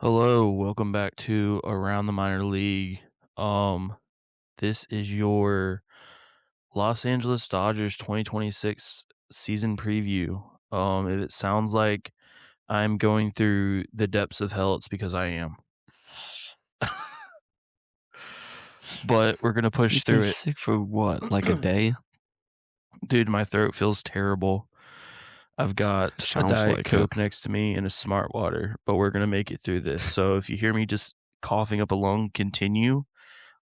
Hello, welcome back to Around the Minor League. Um, this is your Los Angeles Dodgers 2026 season preview. If it sounds like I'm going through the depths of hell, it's because I am. But we're gonna push You've been through it. sick for what, like a day? Dude, my throat feels terrible. I've got a Sounds Diet like Coke it. next to me and a Smart Water, but we're gonna make it through this. So if you hear me just coughing up a lung, continue.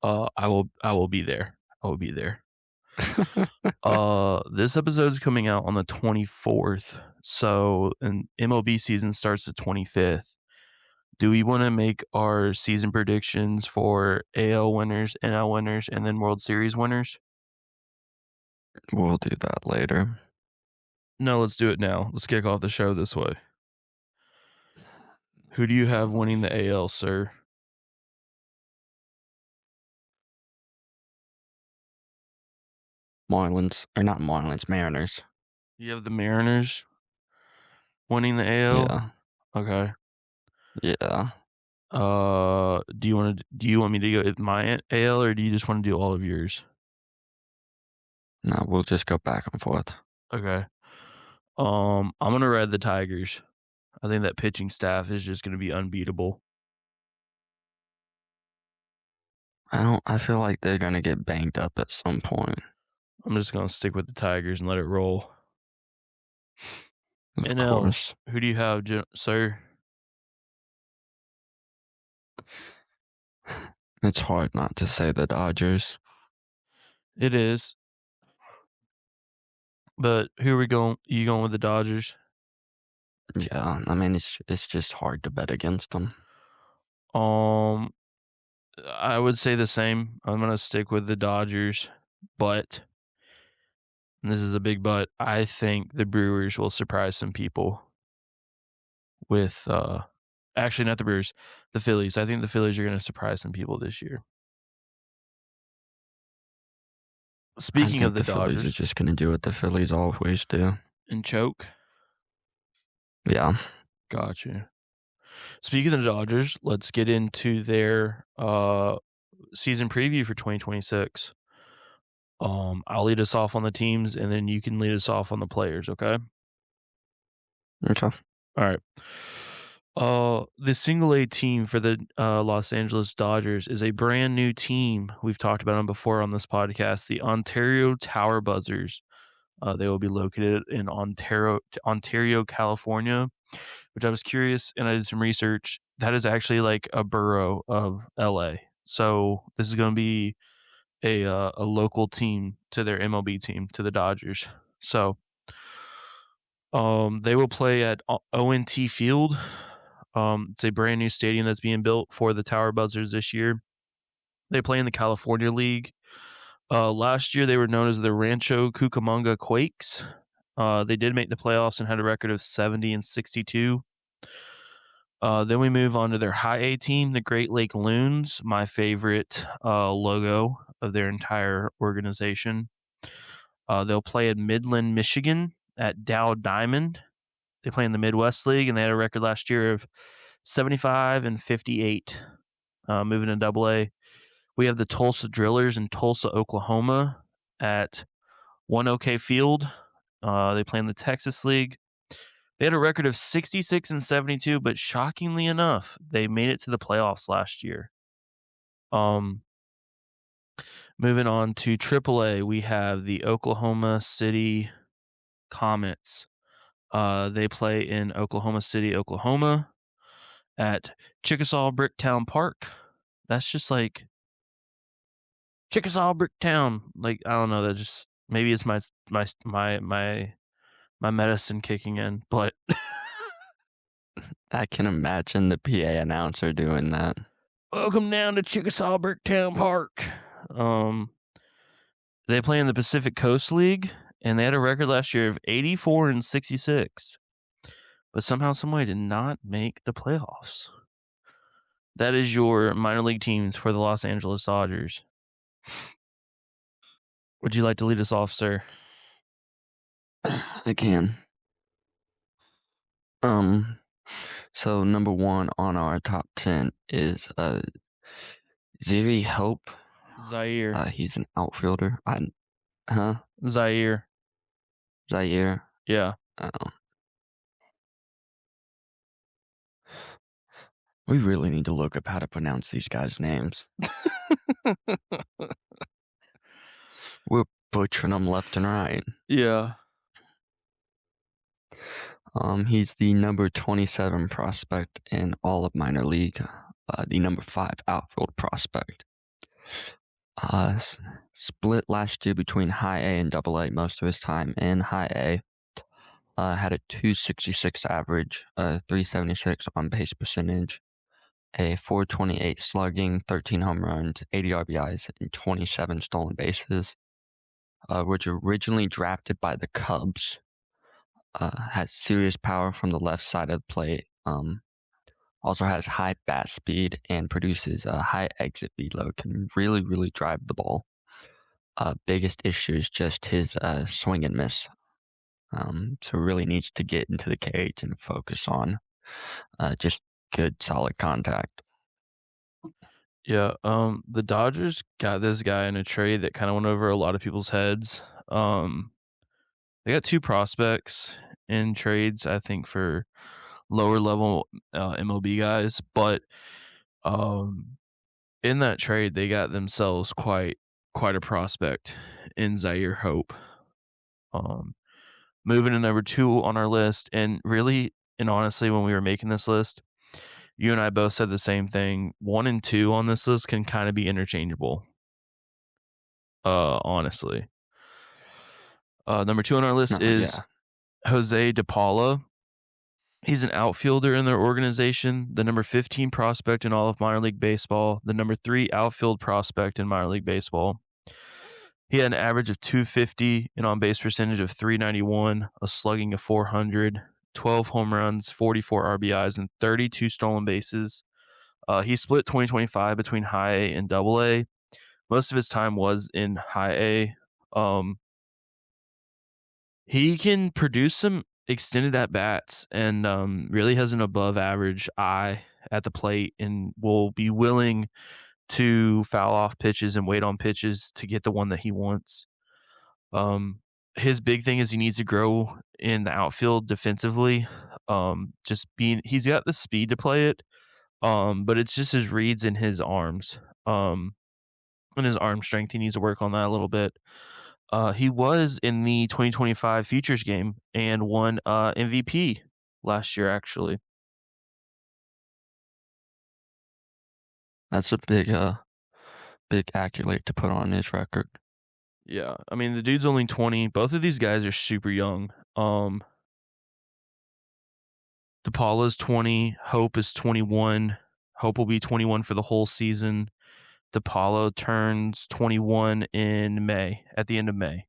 I will be there. I will be there. This episode is coming out on the 24th. So, and MLB season starts the 25th. Do we want to make our season predictions for AL winners, NL winners, and then World Series winners? We'll do that later. No, let's do it now. Let's kick off the show this way. Who do you have winning the AL, sir? Marlins, or not Marlins, Mariners. You have the Mariners winning the AL? Yeah. Okay. Yeah. Do you want me to go with my AL, or do you just want to do all of yours? No, we'll just go back and forth. Okay. I'm gonna ride the Tigers. I think that pitching staff is just gonna be unbeatable. I feel like they're gonna get banged up at some point. I'm just gonna stick with the Tigers and let it roll. Of NL, course. who do you have, sir? It's hard not to say the Dodgers. It is. But who are we going? You going with the Dodgers? Yeah, I mean it's just hard to bet against them. I would say the same. I'm gonna stick with the Dodgers, but and this is a big but. I think the Brewers will surprise some people with actually not the Brewers, the Phillies. I think the Phillies are gonna surprise some people this year. Speaking I of think the the Phillies are Dodgers just gonna do what the Phillies always do. and choke, Yeah. gotcha. Speaking of the Dodgers, let's get into their season preview for 2026. I'll lead us off on the teams, and then you can lead us off on the players. Okay. Okay. All right. The single A team for the Los Angeles Dodgers is a brand new team. We've talked about them before on this podcast. The Ontario Tower Buzzers. They will be located in Ontario, California, which I was curious and I did some research. That is actually like a borough of LA. So this is going to be a local team to their MLB team, to the Dodgers. So they will play at ONT Field. It's a brand new stadium that's being built for the Tower Buzzers this year. They play in the California League. Last year, they were known as the Rancho Cucamonga Quakes. They did make the playoffs and had a record of 70-62. Then we move on to their high A team, the Great Lake Loons, my favorite logo of their entire organization. They'll play in Midland, Michigan at Dow Diamond. They play in the Midwest League, and they had a record last year of 75-58. Moving to Double A, we have the Tulsa Drillers in Tulsa, Oklahoma at One OK Field. They play in the Texas League. They had a record of 66-72, but shockingly enough, they made it to the playoffs last year. Moving on to AAA, we have the Oklahoma City Comets. They play in Oklahoma City, Oklahoma at Chickasaw Bricktown Park. That's just like Chickasaw Bricktown. Like, I don't know, that just maybe it's my medicine kicking in, but I can imagine the PA announcer doing that. welcome down to Chickasaw Bricktown Park. They play in the Pacific Coast League, and they had a record last year of 84-66. But somehow, someway, did not make the playoffs. That is your minor league teams for the Los Angeles Dodgers. Would you like to lead us off, sir? I can. So number 1 on our top 10 is Ziri Hope. Zaire. He's an outfielder. Zaire. Zaire. Yeah. We really need to look up how to pronounce these guys' names. We're butchering them left and right. Yeah. He's the number 27 prospect in all of minor league, the number 5 outfield prospect. Split last year between high A and double A most of his time in high A. Had a 266 average, 376 on base percentage, a 428 slugging, 13 home runs, 80 RBIs, and 27 stolen bases. Was originally drafted by the Cubs. Has serious power from the left side of the plate. Also has high bat speed and produces a high exit velo. Can really, really drive the ball. Biggest issue is just his swing and miss. So really needs to get into the cage and focus on just good, solid contact. Yeah. The Dodgers got this guy in a trade that kind of went over a lot of people's heads. They got 2 prospects in trades, I think, for lower level MLB guys, but in that trade they got themselves quite a prospect in Zaire Hope. Moving to number 2 on our list, and really and honestly, when we were making this list, you and I both said the same thing. 1 and 2 on this list can kind of be interchangeable. Honestly. Number 2 on our list is Jose De Paula. He's an outfielder in their organization, the number 15 prospect in all of minor league baseball, the number 3 outfield prospect in minor league baseball. He had an average of 250, an on-base percentage of 391, a slugging of 400, 12 home runs, 44 RBIs, and 32 stolen bases. He split 2025 between high A and double A. Most of his time was in high A. He can produce some extended at-bats and really has an above-average eye at the plate and will be willing to foul off pitches and wait on pitches to get the one that he wants. His big thing is he needs to grow in the outfield defensively. He's got the speed to play it, but it's just his reads and his arms. And his arm strength, he needs to work on that a little bit. He was in the 2025 Futures game and won MVP last year, actually. That's a big accolade to put on his record. Yeah, I mean, the dude's only 20. Both of these guys are super young. De Paula's 20. Hope is 21. Hope will be 21 for the whole season. De Paula turns 21 in May, at the end of May.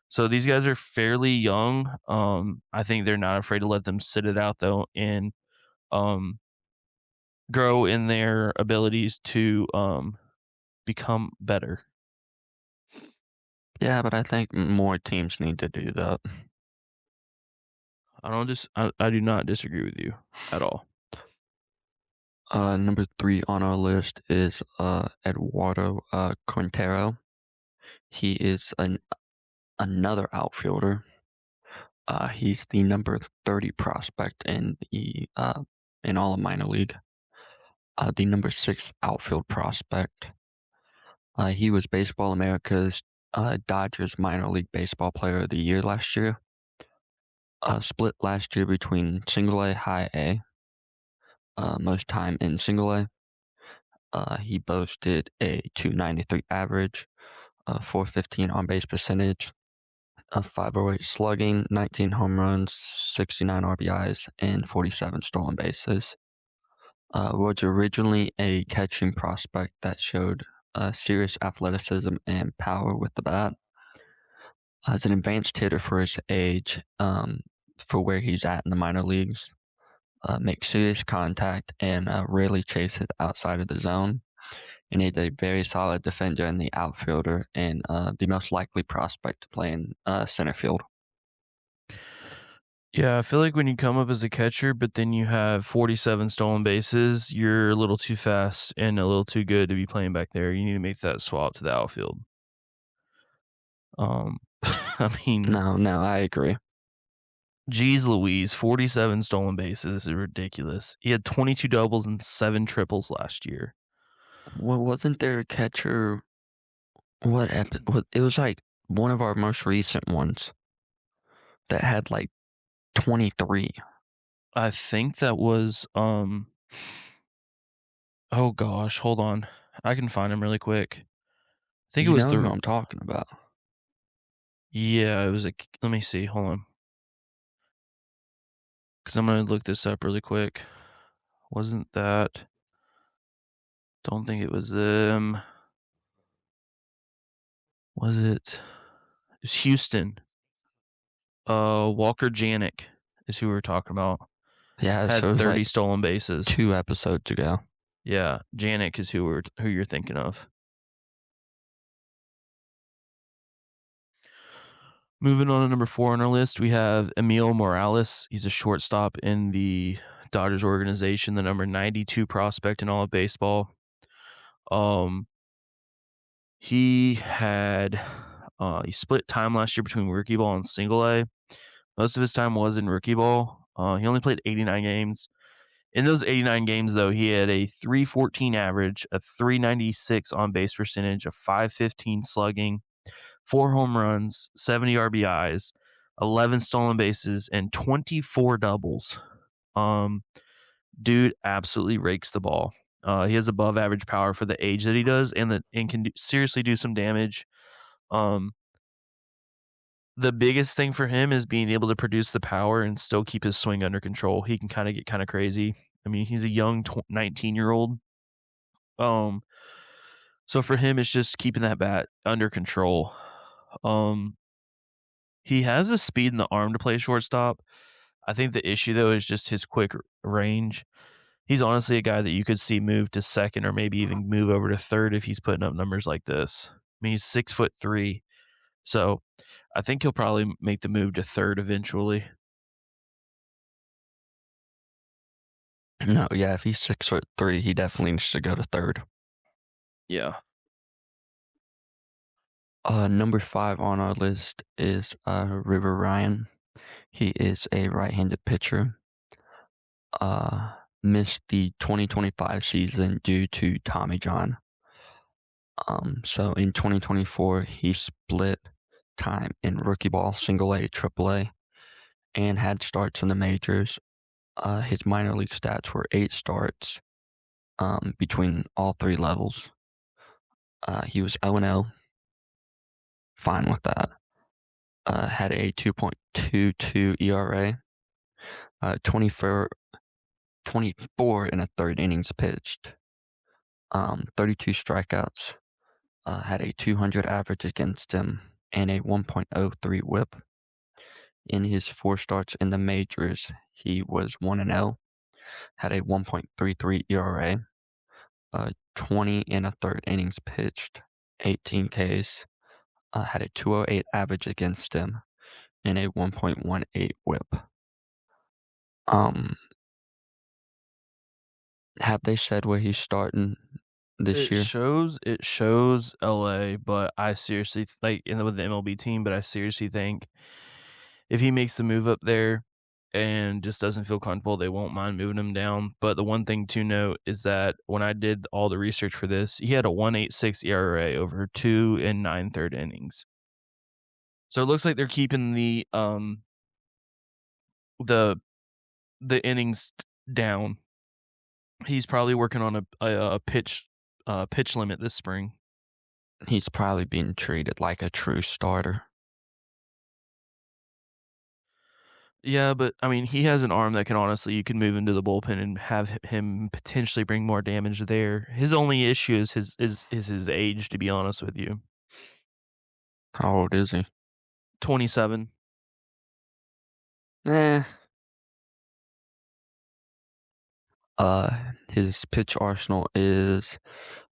So these guys are fairly young. I think they're not afraid to let them sit it out, though, and grow in their abilities to become better. Yeah, but I think more teams need to do that. I do not disagree with you at all. Number 3 on our list is Eduardo Quintero. He is another outfielder. He's the number 30 prospect in all of minor league. The number 6 outfield prospect. He was Baseball America's Dodgers minor league baseball player of the year last year. Split last year between single A, high A. Most time in single A. He boasted a 293 average, 415 on base percentage, a 508 slugging, 19 home runs, 69 RBIs, and 47 stolen bases. Was originally a catching prospect that showed serious athleticism and power with the bat. As an advanced hitter for his age, for where he's at in the minor leagues, makes serious contact and rarely chases outside of the zone. And he's a very solid defender in the outfielder and the most likely prospect to play in center field. Yeah, I feel like when you come up as a catcher, but then you have 47 stolen bases, you're a little too fast and a little too good to be playing back there. You need to make that swap to the outfield. I mean, No, I agree. geez Louise, 47 stolen bases is ridiculous. He had 22 doubles and 7 triples last year. Well, wasn't there a catcher? What it was like one of our most recent ones that had like 23. I think that was oh gosh, hold on. I can find him really quick. I think You it was know who I'm talking about. Yeah, it was let me see. Hold on. Cuz I'm going to look this up really quick. Wasn't that Don't think it was them. Was it? It was Houston. Walker Janik is who we were talking about. Yeah, Had so it was 30 like stolen bases. 2 episodes ago. Yeah, Janik is who you're thinking of. Moving on to number 4 on our list, we have Emil Morales. He's a shortstop in the Dodgers organization, the number 92 prospect in all of baseball. He had he split time last year between rookie ball and single A. Most of his time was in rookie ball. He only played 89 games. In those 89 games, though, he had a 314 average, a 396 on base percentage, a 515 slugging, 4 home runs, 70 RBIs, 11 stolen bases, and 24 doubles. Dude absolutely rakes the ball. He has above average power for the age that he does, and can seriously do some damage. The biggest thing for him is being able to produce the power and still keep his swing under control. He can kind of get kind of crazy. I mean, he's a young 19-year-old. So for him, it's just keeping that bat under control. He has the speed and the arm to play shortstop. I think the issue, though, is just his quick range. He's honestly a guy that you could see move to second or maybe even move over to third if he's putting up numbers like this. I mean, he's 6'3", so I think he'll probably make the move to third eventually. No, yeah, if he's 6'3", he definitely needs to go to third. Yeah. Number 5 on our list is River Ryan. He is a right-handed pitcher. Missed the 2025 season due to Tommy John. So in 2024, he split time in rookie ball, single A, triple A, and had starts in the majors. His minor league stats were 8 starts between all 3 levels. He was 0-0. Fine with that. Had a 2.22 ERA. 24 in a third innings pitched. 32 strikeouts. Had a 200 average against him and a 1.03 whip. In his 4 starts in the majors, he was 1-0. Had a 1.33 ERA. 20 in a third innings pitched. 18 Ks. Had a 208 average against him and a 1.18 whip. Have they said where he's starting this year? It shows LA, but I seriously with the MLB team, but I seriously think if he makes the move up there and just doesn't feel comfortable, they won't mind moving him down. But the one thing to note is that when I did all the research for this, he had a 1.86 ERA over 2 and 9 third innings. So it looks like they're keeping the innings down. He's probably working on a pitch limit this spring. He's probably being treated like a true starter. Yeah, but I mean, he has an arm that you can move into the bullpen and have him potentially bring more damage there. His only issue is his age, to be honest with you. How old is he? 27. His pitch arsenal is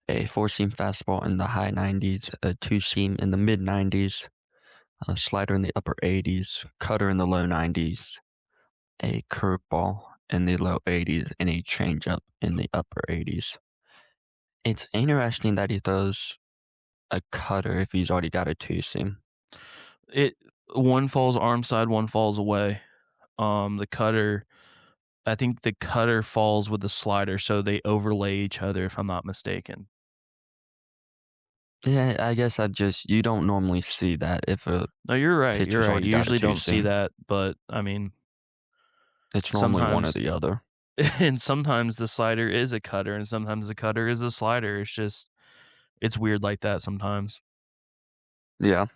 a 4-seam fastball in the high 90s, a 2-seam in the mid 90s, a slider in the upper 80s, cutter in the low 90s, a curveball in the low 80s, and a changeup in the upper 80s. It's interesting that he throws a cutter if he's already got a two-seam. One falls arm side, one falls away. The cutter, I think the cutter falls with the slider, so they overlay each other, if I'm not mistaken. Yeah, I guess you don't normally see that if a No, you're right. pitcher's You're right. already You got a usually don't see two-seam. that, but I mean, It's normally one or sometimes, the other. and sometimes the slider is a cutter, and sometimes the cutter is a slider. It's weird like that sometimes. Yeah.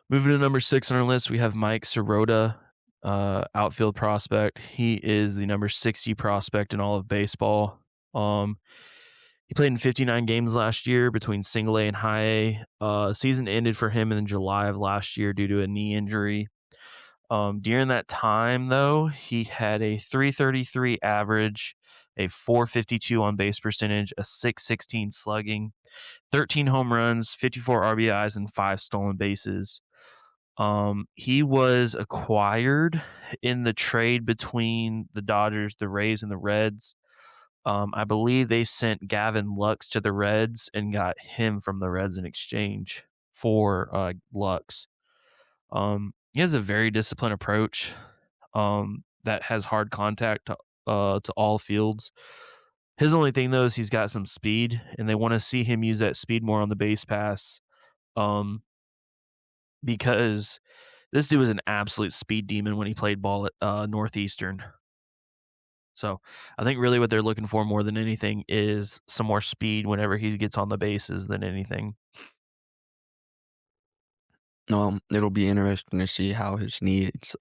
Moving to number 6 on our list, we have Mike Sirota, outfield prospect. He is the number 60 prospect in all of baseball. He played in 59 games last year between single A and high A. Season ended for him in July of last year due to a knee injury. During that time, though, he had a 333 average, a 452 on base percentage, a 616 slugging, 13 home runs, 54 RBIs, and 5 stolen bases. He was acquired in the trade between the Dodgers, the Rays, and the Reds. I believe they sent Gavin Lux to the Reds and got him from the Reds in exchange for Lux. He has a very disciplined approach that has hard contact to all fields. His only thing, though, is he's got some speed, and they want to see him use that speed more on the base pass because this dude was an absolute speed demon when he played ball at Northeastern. So I think really what they're looking for more than anything is some more speed whenever he gets on the bases than anything. Well, it'll be interesting to see how his knee is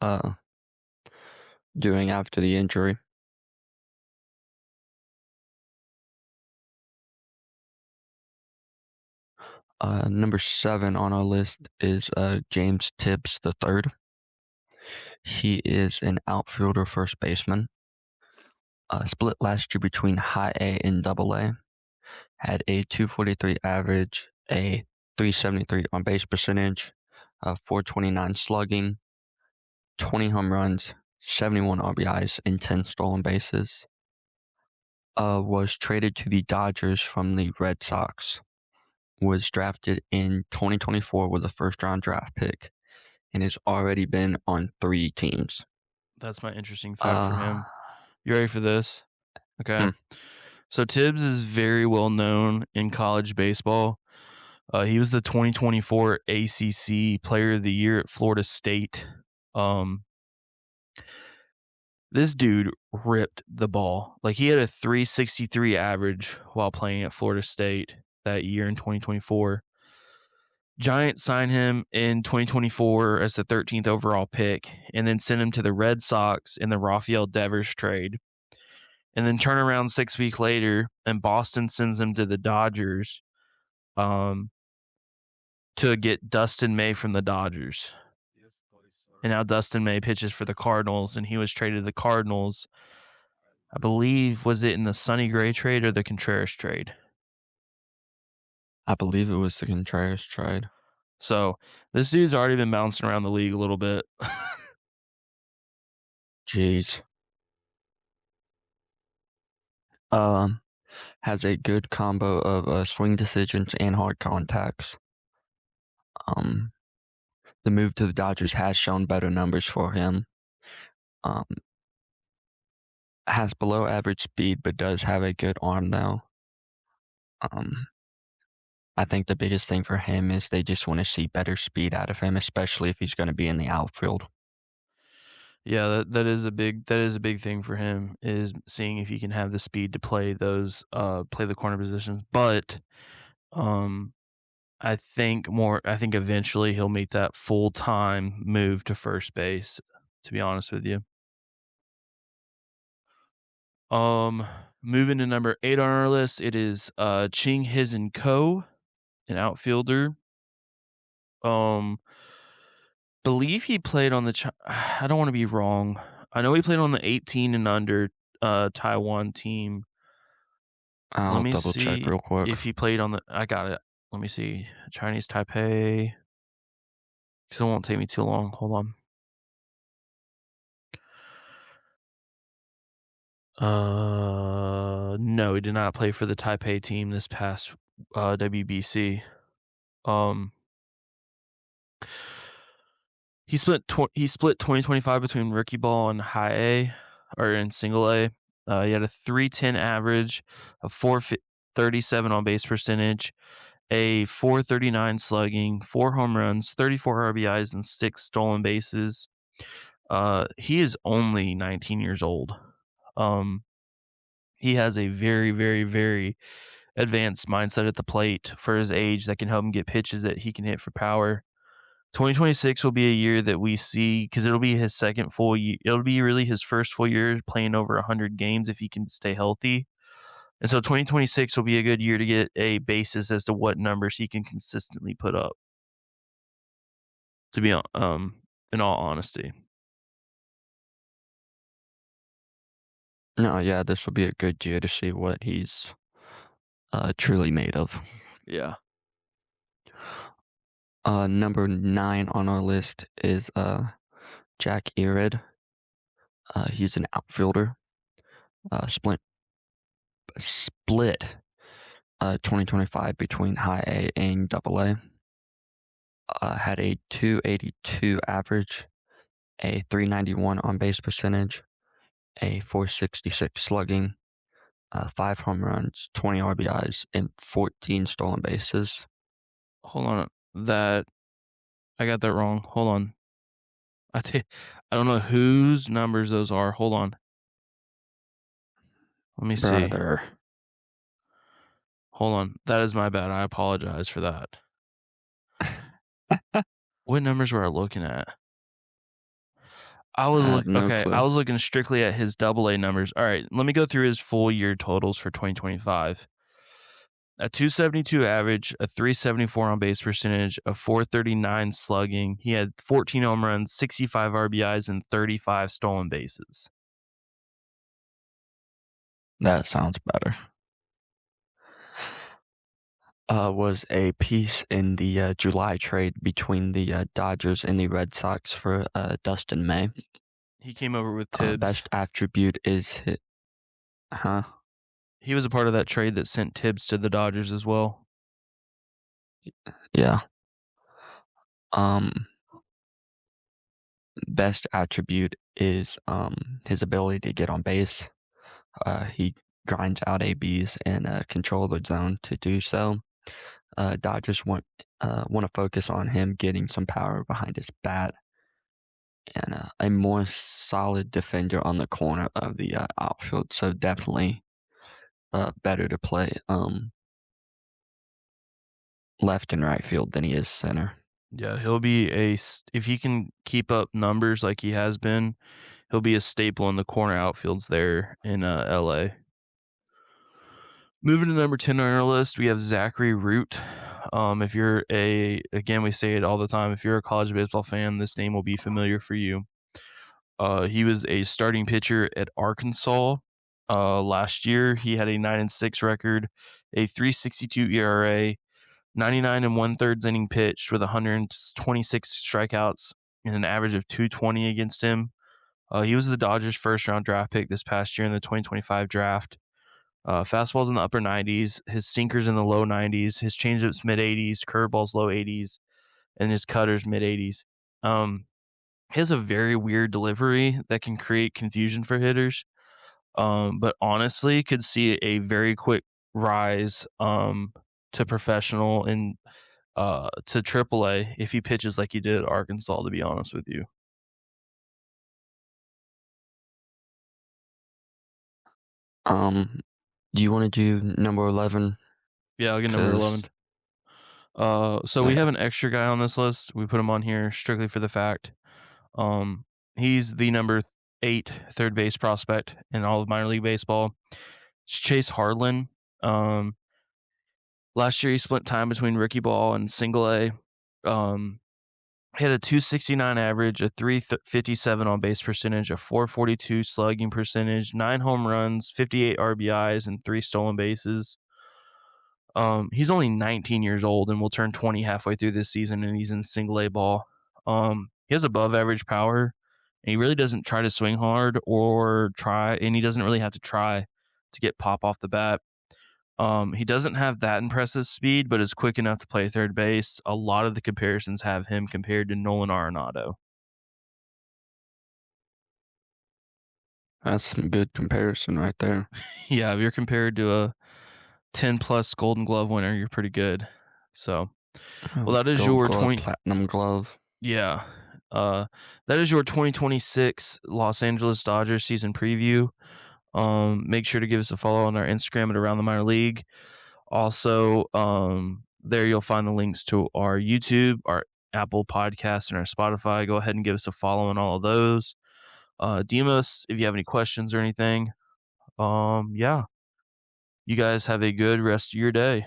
doing after the injury. Number 7 on our list is James Tibbs III. He is an outfielder first baseman. Split last year between high A and double A. Had a 243 average, a 373 on base percentage, 429 slugging, 20 home runs, 71 RBIs, and 10 stolen bases. Was traded to the Dodgers from the Red Sox. Was drafted in 2024 with a first-round draft pick, and has already been on 3 teams. That's my interesting fact for him. You ready for this? Okay. So Tibbs is very well known in college baseball. He was the 2024 ACC Player of the Year at Florida State. This dude ripped the ball. Like, he had a 363 average while playing at Florida State that year in 2024. Giants signed him in 2024 as the 13th overall pick and then sent him to the Red Sox in the Rafael Devers trade. And then turn around 6 weeks later, and Boston sends him to the Dodgers to get Dustin May from the Dodgers. And now Dustin May pitches for the Cardinals, and he was traded to the Cardinals. I believe, was it in the Sonny Gray trade or the Contreras trade? I believe it was the Contreras trade. So this dude's already been bouncing around the league a little bit. Jeez. Has a good combo of swing decisions and hard contacts. The move to the Dodgers has shown better numbers for him. Has below average speed, but does have a good arm though. I think the biggest thing for him is they just want to see better speed out of him, especially if he's going to be in the outfield. Yeah, that is a big thing for him, is seeing if he can have the speed to play the corner positions. But I think eventually he'll make that full-time move to first base, to be honest with you. Moving to number 8 on our list, it is Ching Hizan Ko, an outfielder. Believe he played on the I don't want to be wrong. I know he played on the 18 and under Taiwan team. Let me double check real quick. If he played on the, I got it. Let me see. Chinese Taipei. Because it won't take me too long. Hold on. No, he did not play for the Taipei team this past WBC. He split 2025 between rookie ball and high A, or in single A. He had a 310 average, a 437 on base percentage, a 439 slugging, 4 home runs, 34 RBIs, and 6 stolen bases. He is only 19 years old. He has a very, very, very advanced mindset at the plate for his age that can help him get pitches that he can hit for power. 2026 will be a year that we see, because it'll be his second full year. It'll be really his first full year playing over 100 games if he can stay healthy. And so 2026 will be a good year to get a basis as to what numbers he can consistently put up. To be in all honesty. No, yeah, this will be a good year to see what he's truly made of. Yeah. Number 9 on our list is Jack Erid. He's an outfielder. Split 2025 between high A and double A. Had a 282 average, a 391 on base percentage, a 466 slugging, 5 home runs, 20 RBIs, and 14 stolen bases. Hold on. I got that wrong. Hold on. I don't know whose numbers those are. Hold on. Let me see. Brother. Hold on. That is my bad. I apologize for that. What numbers were I looking at? I was looking strictly at his double A numbers. All right, let me go through his full year totals for 2025. A 272 average, a 374 on base percentage, a 439 slugging. He had 14 home runs, 65 RBIs, and 35 stolen bases. That sounds better. Was a piece in the July trade between the Dodgers and the Red Sox for Dustin May. He came over with Tibbs. Best attribute is He was a part of that trade that sent Tibbs to the Dodgers as well. Yeah. Best attribute is his ability to get on base. He grinds out ABs and control the zone to do so. Dodgers want to focus on him getting some power behind his bat and a more solid defender on the corner of the outfield. So definitely better to play left and right field than he is center. Yeah, he'll be if he can keep up numbers like he has been, he'll be a staple in the corner outfields there in LA. Moving to number 10 on our list, we have Zachary Root. If you're again, we say it all the time, if you're a college baseball fan, this name will be familiar for you. He was a starting pitcher at Arkansas. Last year, he had a 9-6 record, a 3.62 ERA, 99 1/3 inning pitched with 126 strikeouts and an average of 220 against him. He was the Dodgers' first-round draft pick this past year in the 2025 draft. Fastball's in the upper 90s, his sinker's in the low 90s, his changeup's mid-80s, curveball's low 80s, and his cutter's mid-80s. He has a very weird delivery that can create confusion for hitters, but honestly could see a very quick rise to professional and to AAA if he pitches like he did at Arkansas, to be honest with you. Do you want to do number 11? Yeah, I'll get number 11. So we have an extra guy on this list. We put him on here strictly for the fact he's the number 8 third base prospect in all of minor league baseball. It's Chase Harlan. Last year he split time between rookie ball and single A. He had a 269 average, a 357 on base percentage, a 442 slugging percentage, 9 home runs, 58 RBIs, and 3 stolen bases. He's only 19 years old and will turn 20 halfway through this season, and he's in single A ball. He has above average power, And he really doesn't try to swing hard and he doesn't really have to try to get pop off the bat. He doesn't have that impressive speed, but is quick enough to play third base. A lot of the comparisons have him compared to Nolan Arenado. That's some good comparison right there. Yeah, if you're compared to a 10-plus Golden Glove winner, you're pretty good. So, well, that is your Platinum Glove. Yeah, that is your 2026 Los Angeles Dodgers season preview. Make sure to give us a follow on our Instagram at Around the Minor League. Also, there you'll find the links to our YouTube, our Apple Podcast, and our Spotify. Go ahead and give us a follow on all of those. DM us if you have any questions or anything. Yeah. You guys have a good rest of your day.